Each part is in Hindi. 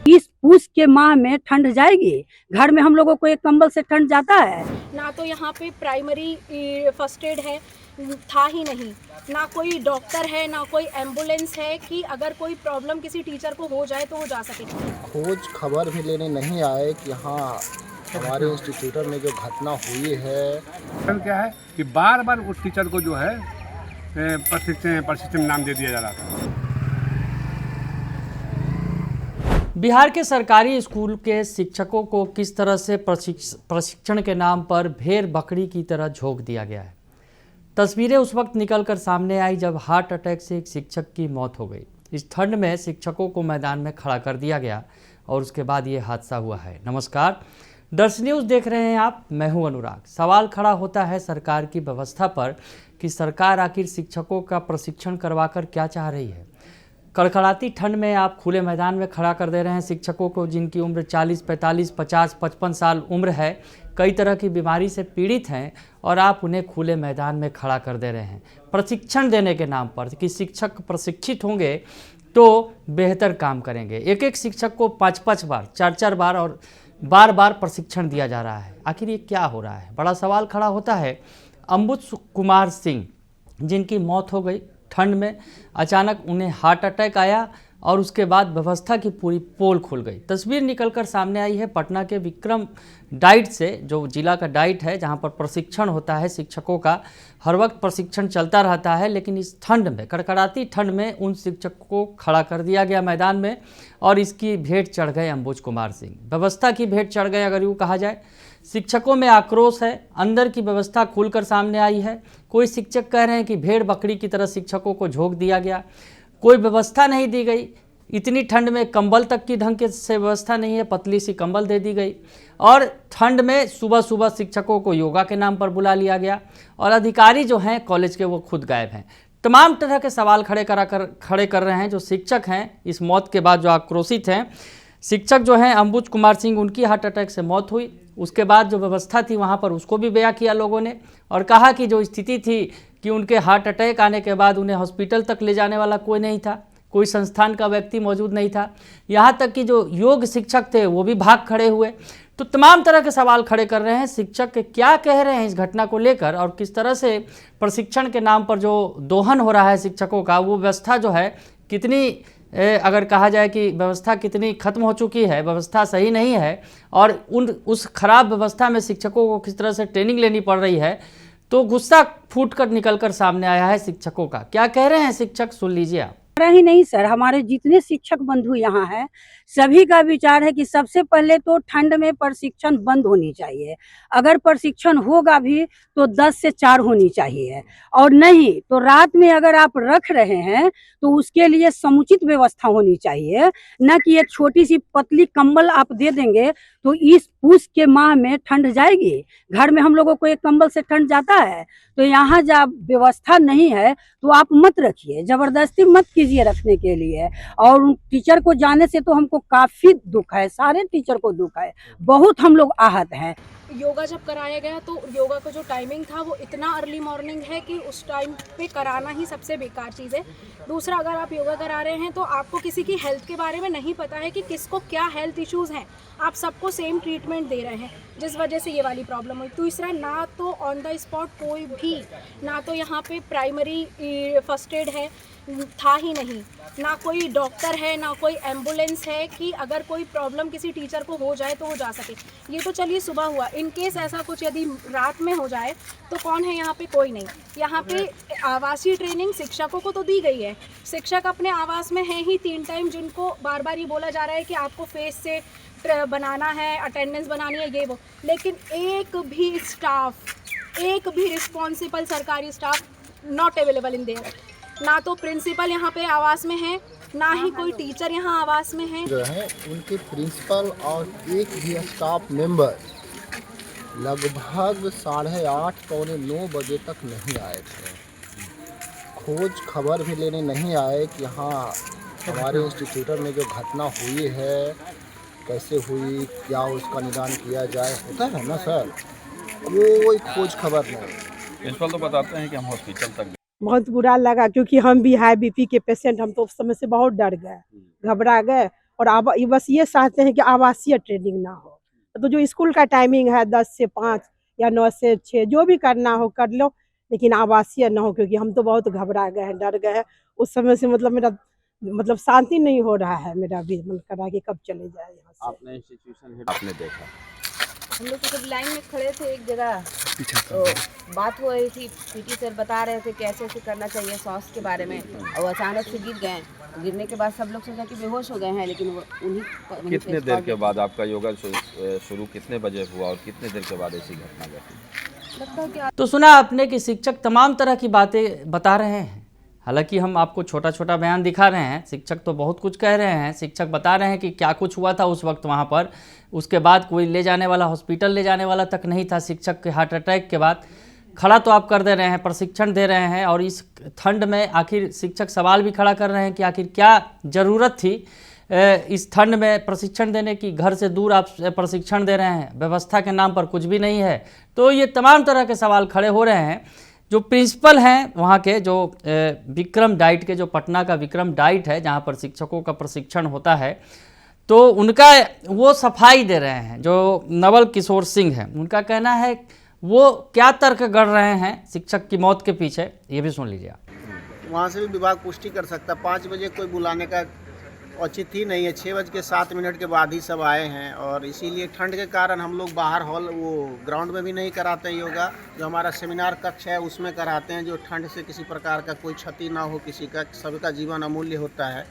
इस पूस के माह में ठंड जाएगी। घर में हम लोगों को एक कंबल से ठंड जाता है ना। तो यहाँ पे प्राइमरी फर्स्ट एड है, था ही नहीं। ना कोई डॉक्टर है, ना कोई एम्बुलेंस है कि अगर कोई प्रॉब्लम किसी टीचर को हो जाए तो वो जा सके। खोज खबर भी लेने नहीं आए कि हाँ हमारे इंस्टीट्यूट में जो घटना हुई है। क्या है कि बार बार उस टीचर को जो है प्रशिक्षण नाम दे दिया जा रहा था। बिहार के सरकारी स्कूल के शिक्षकों को किस तरह से प्रशिक्षण के नाम पर भेड़ बकरी की तरह झोंक दिया गया है। तस्वीरें उस वक्त निकलकर सामने आई जब हार्ट अटैक से एक शिक्षक की मौत हो गई। इस ठंड में शिक्षकों को मैदान में खड़ा कर दिया गया और उसके बाद ये हादसा हुआ है। नमस्कार, दर्श न्यूज़ देख रहे हैं आप, मैं हूं अनुराग। सवाल खड़ा होता है सरकार की व्यवस्था पर कि सरकार आखिर शिक्षकों का प्रशिक्षण करवाकर क्या चाह रही है। कड़कड़ाती ठंड में आप खुले मैदान में खड़ा कर दे रहे हैं शिक्षकों को, जिनकी उम्र 40, 45, 50, 55 साल उम्र है, कई तरह की बीमारी से पीड़ित हैं, और आप उन्हें खुले मैदान में खड़ा कर दे रहे हैं प्रशिक्षण देने के नाम पर कि शिक्षक प्रशिक्षित होंगे तो बेहतर काम करेंगे। एक एक शिक्षक को 5-5 बार, 4-4 बार और बार प्रशिक्षण दिया जा रहा है। आखिर ये क्या हो रहा है? बड़ा सवाल खड़ा होता है। अंबुज कुमार सिंह, जिनकी मौत हो गई ठंड में, अचानक उन्हें हार्ट अटैक आया और उसके बाद व्यवस्था की पूरी पोल खुल गई। तस्वीर निकलकर सामने आई है पटना के विक्रम डाइट से, जो जिला का डाइट है जहां पर प्रशिक्षण होता है शिक्षकों का। हर वक्त प्रशिक्षण चलता रहता है, लेकिन इस ठंड में, कड़कड़ाती ठंड में, उन शिक्षकों को खड़ा कर दिया गया मैदान में और इसकी भेंट चढ़ गए अंबुज कुमार सिंह। व्यवस्था की भेंट चढ़ गए अगर यूँ कहा जाए। शिक्षकों में आक्रोश है, अंदर की व्यवस्था खुलकर सामने आई है। कोई शिक्षक कह रहे हैं कि भेड़ बकरी की तरह शिक्षकों को झोंक दिया गया, कोई व्यवस्था नहीं दी गई। इतनी ठंड में कंबल तक की ढंग से व्यवस्था नहीं है, पतली सी कंबल दे दी गई। और ठंड में सुबह सुबह शिक्षकों को योगा के नाम पर बुला लिया गया और अधिकारी जो हैं कॉलेज के, वो खुद गायब हैं। तमाम तरह के सवाल खड़े कर रहे हैं जो शिक्षक हैं इस मौत के बाद, जो आक्रोशित हैं। शिक्षक जो हैं अंबुज कुमार सिंह, उनकी हार्ट अटैक से मौत हुई। उसके बाद जो व्यवस्था थी वहाँ पर, उसको भी बयां किया लोगों ने और कहा कि जो स्थिति थी कि उनके हार्ट अटैक आने के बाद उन्हें हॉस्पिटल तक ले जाने वाला कोई नहीं था, कोई संस्थान का व्यक्ति मौजूद नहीं था। यहाँ तक कि जो योग शिक्षक थे वो भी भाग खड़े हुए। तो तमाम तरह के सवाल खड़े कर रहे हैं शिक्षक के क्या कह रहे हैं इस घटना को लेकर, और किस तरह से प्रशिक्षण के नाम पर जो दोहन हो रहा है शिक्षकों का, वो व्यवस्था जो है कितनी, अगर कहा जाए कि व्यवस्था कितनी खत्म हो चुकी है, व्यवस्था सही नहीं है, और उस खराब व्यवस्था में शिक्षकों को किस तरह से ट्रेनिंग लेनी पड़ रही है। तो गुस्सा फूट कर निकल कर सामने आया है शिक्षकों का। क्या कह रहे हैं शिक्षक, सुन लीजिए आप। ही नहीं सर, हमारे जितने शिक्षक बंधु यहाँ हैं सभी का विचार है कि सबसे पहले तो ठंड में प्रशिक्षण बंद होनी चाहिए। अगर प्रशिक्षण होगा भी तो 10 से 4 होनी चाहिए, और नहीं तो रात में अगर आप रख रहे हैं तो उसके लिए समुचित व्यवस्था होनी चाहिए। न कि एक छोटी सी पतली कंबल आप दे देंगे तो इस पूस के माह में ठंड जाएगी। घर में हम लोगों को एक कंबल से ठंड जाता है, तो यहाँ जब व्यवस्था नहीं है तो आप मत रखिए, जबरदस्ती मत कीजिए रखने के लिए। और टीचर को जाने से तो हमको काफी दुख है, सारे टीचर को दुख है, बहुत हम लोग आहत हैं। योगा जब कराया गया तो योगा का जो टाइमिंग था वो इतना अर्ली मॉर्निंग है कि उस टाइम पे कराना ही सबसे बेकार चीज़ है। दूसरा, अगर आप योगा करा रहे हैं तो आपको किसी की हेल्थ के बारे में नहीं पता है कि किसको क्या हेल्थ इश्यूज़ हैं। आप सबको सेम ट्रीटमेंट दे रहे हैं, जिस वजह से ये वाली प्रॉब्लम हुई। तीसरा, ना तो ऑन द स्पॉट कोई भी, ना तो यहाँ पे प्राइमरी फर्स्ट एड है, था ही नहीं। ना कोई डॉक्टर है, ना कोई एम्बुलेंस है कि अगर कोई प्रॉब्लम किसी टीचर को हो जाए तो वो जा सके। ये तो चलिए सुबह हुआ, इन केस ऐसा कुछ यदि रात में हो जाए तो कौन है यहाँ पे? कोई नहीं। यहाँ पे आवासीय ट्रेनिंग शिक्षकों को तो दी गई है, शिक्षक अपने आवास में हैं ही 3 टाइम, जिनको बार बार ये बोला जा रहा है कि आपको फेस से बनाना है, अटेंडेंस बनानी है, ये वो। लेकिन एक भी स्टाफ, एक भी रिस्पॉन्सिबल सरकारी staff not available in their. ना तो प्रिंसिपल यहाँ पे आवास में है, ना ही कोई टीचर यहाँ आवास में है। जो है उनके प्रिंसिपल और एक भी स्टाफ मेंबर लगभग 8:30 पौने 9 बजे तक नहीं आए थे। खोज खबर भी लेने नहीं आए कि हाँ हमारे इंस्टीट्यूट में जो घटना हुई है कैसे हुई, क्या उसका निदान किया जाए, होता है ना सर, वो खोज खबर नहीं। प्रिंसिपल तो बताते हैं कि हम हॉस्पिटल तक। बहुत बुरा लगा क्योंकि हम भी हाई बीपी के पेशेंट, हम तो उस समय से बहुत डर गए, घबरा गए और ये बस ये चाहते हैं कि आवासीय ट्रेनिंग ना हो। तो जो स्कूल का टाइमिंग है 10 से 5 या 9 से 6 जो भी करना हो कर लो, लेकिन आवासीय ना हो, क्योंकि हम तो बहुत घबरा गए हैं, डर गए हैं। उस समय से मतलब मेरा मतलब शांति नहीं हो रहा है, मेरा भी मन कर रहा है कि कब चले जाए यहाँ से। आपने इंस्टीट्यूशन हेड आपने देखा, हम लोग तो सब लाइन में खड़े थे एक जगह, तो बात हो रही थी, पीटी सर बता रहे थे कैसे ऐसे करना चाहिए सॉस के बारे में, और अचानक से गिर गए। गिरने के बाद सब लोग सोचा कि बेहोश हो गए हैं, लेकिन वो उन्हीं कितने देर के बाद आपका योगा शुरू कितने बजे हुआ और कितने देर के बाद ऐसी घटना घटी? लगता है कि तो सुना आपने कि शिक्षक तमाम तरह की बातें बता रहे हैं। हालांकि हम आपको छोटा छोटा बयान दिखा रहे हैं, शिक्षक तो बहुत कुछ कह रहे हैं। शिक्षक बता रहे हैं कि क्या कुछ हुआ था उस वक्त वहाँ पर। उसके बाद कोई ले जाने वाला, हॉस्पिटल ले जाने वाला तक नहीं था। शिक्षक के हार्ट अटैक के बाद खड़ा तो आप कर दे रहे हैं, प्रशिक्षण दे रहे हैं, और इस ठंड में आखिर शिक्षक सवाल भी खड़ा कर रहे हैं कि आखिर क्या ज़रूरत थी इस ठंड में प्रशिक्षण देने की। घर से दूर आप प्रशिक्षण दे रहे हैं, व्यवस्था के नाम पर कुछ भी नहीं है। तो ये तमाम तरह के सवाल खड़े हो रहे हैं। जो प्रिंसिपल हैं वहाँ के, जो विक्रम डाइट के, जो पटना का विक्रम डाइट है जहाँ पर शिक्षकों का प्रशिक्षण होता है, तो उनका वो सफाई दे रहे हैं। जो नवल किशोर सिंह हैं, उनका कहना है वो क्या तर्क गढ़ रहे हैं शिक्षक की मौत के पीछे, ये भी सुन लीजिए। वहाँ से भी विभाग पुष्टि कर सकता। 5 बजे कोई बुलाने का औचित ही नहीं है, 6:07 के बाद ही सब आए हैं, और इसीलिए ठंड के कारण हम लोग बाहर हॉल वो ग्राउंड में भी नहीं कराते योगा। जो हमारा सेमिनार कक्ष है उसमें कराते हैं, जो ठंड से किसी प्रकार का कोई क्षति ना हो किसी का, सबका जीवन अमूल्य होता है।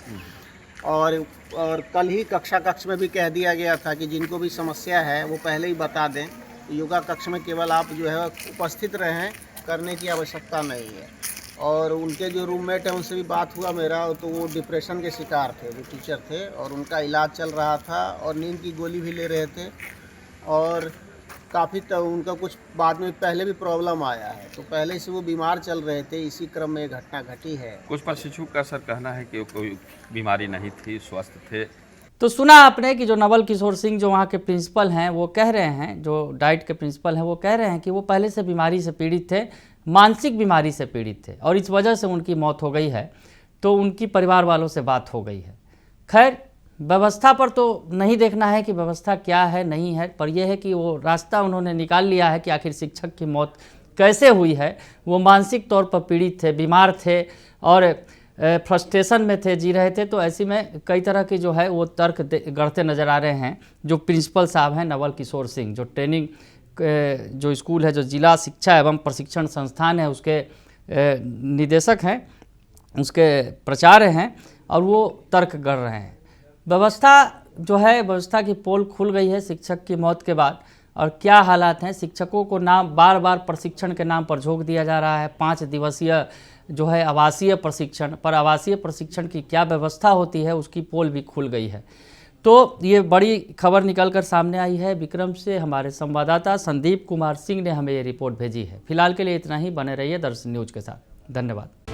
और कल ही कक्ष में भी कह दिया गया था कि जिनको भी समस्या है वो पहले ही बता दें। योगा कक्ष में केवल आप जो है उपस्थित रहें, करने की आवश्यकता नहीं है। और उनके जो रूममेट हैं उनसे भी बात हुआ मेरा, तो वो डिप्रेशन के शिकार थे, जो टीचर थे, और उनका इलाज चल रहा था और नींद की गोली भी ले रहे थे, और काफ़ी उनका कुछ बाद में पहले भी प्रॉब्लम आया है, तो पहले से वो बीमार चल रहे थे। इसी क्रम में घटना घटी है। कुछ प्रशिक्षु का सर कहना है कि कोई बीमारी नहीं थी, स्वस्थ थे। तो सुना आपने कि जो नवल किशोर सिंह जो वहाँ के प्रिंसिपल हैं वो कह रहे हैं, जो डाइट के प्रिंसिपल हैं वो कह रहे हैं कि वो पहले से बीमारी से पीड़ित थे, मानसिक बीमारी से पीड़ित थे, और इस वजह से उनकी मौत हो गई है। तो उनकी परिवार वालों से बात हो गई है। खैर, व्यवस्था पर तो नहीं देखना है कि व्यवस्था क्या है नहीं है, पर यह है कि वो रास्ता उन्होंने निकाल लिया है कि आखिर शिक्षक की मौत कैसे हुई है। वो मानसिक तौर पर पीड़ित थे, बीमार थे और फ्रस्ट्रेशन में थे, जी रहे थे। तो ऐसी में कई तरह की जो है वो तर्क गढ़ते नज़र आ रहे हैं। जो प्रिंसिपल साहब हैं नवल किशोर सिंह, जो ट्रेनिंग जो स्कूल है, जो जिला शिक्षा एवं प्रशिक्षण संस्थान है, उसके निदेशक हैं, उसके प्राचार्य हैं, और वो तर्क गढ़ रहे हैं। व्यवस्था जो है, व्यवस्था की पोल खुल गई है शिक्षक की मौत के बाद। और क्या हालात हैं, शिक्षकों को नाम बार बार प्रशिक्षण के नाम पर झोंक दिया जा रहा है। 5 दिवसीय जो है आवासीय प्रशिक्षण, पर आवासीय प्रशिक्षण की क्या व्यवस्था होती है उसकी पोल भी खुल गई है। तो ये बड़ी खबर निकलकर सामने आई है। विक्रम से हमारे संवाददाता संदीप कुमार सिंह ने हमें ये रिपोर्ट भेजी है। फिलहाल के लिए इतना ही। बने रहिए दर्शन न्यूज के साथ। धन्यवाद।